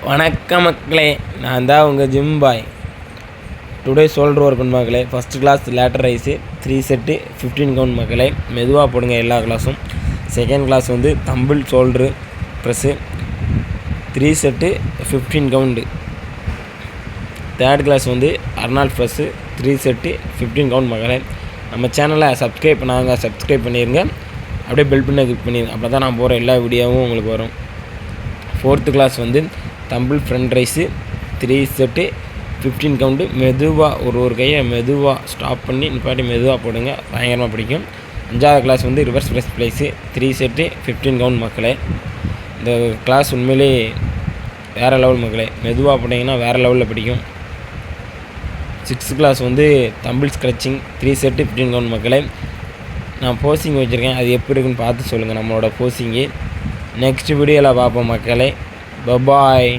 வணக்கம் மக்களே, நான் தான் உங்கள் gym boy. Today shoulder work பண்ண மக்களே. First class lateral raise 3 set 15 count மக்களே. மெதுவாக போடுங்க எல்லா கிளாஸும். செகண்ட் கிளாஸ் வந்து dumbbell shoulder press 3 set 15 count. Third class வந்து அர்னால்ட் ப்ரெஸ்ஸு 3 செட்டு 15 கவுண்ட் மக்களே. நம்ம சேனலை சப்ஸ்கிரைப் பண்ணிடுங்க. அப்படியே பெல் பண்ண கிளிக் பண்ணிடுங்க. அப்போ தான் நான் போகிற எல்லா வீடியோவும் உங்களுக்கு வரும். ஃபோர்த்து கிளாஸ் வந்து tumble front rice 3 set 15 count. மெதுவாக ஒரு கையை மெதுவாக ஸ்டாப் பண்ணி நிப்பாட்டி மெதுவாக போடுங்க, பயங்கரமாக பிடிக்கும். அஞ்சாவது கிளாஸ் வந்து ரிவர்ஸ் ப்ரெஸ் ப்ளைஸு 3 செட்டு 15 கவுண்ட் மக்களே. இந்த கிளாஸ் உண்மையிலே வேறு லெவல் மக்களே. மெதுவாக போட்டிங்கன்னா வேறு லெவலில் பிடிக்கும். சிக்ஸ்த்து கிளாஸ் வந்து தம்பிள் ஸ்க்ரச்சிங் 3 செட்டு 15 கவுண்ட் மக்களே. நான் போஸிங் வச்சுருக்கேன், அது எப்படி இருக்குன்னு பார்த்து சொல்லுங்கள் நம்மளோட போஸிங்கு. நெக்ஸ்ட் வீடியோவில் பார்ப்போம் மக்களே. பபாய்.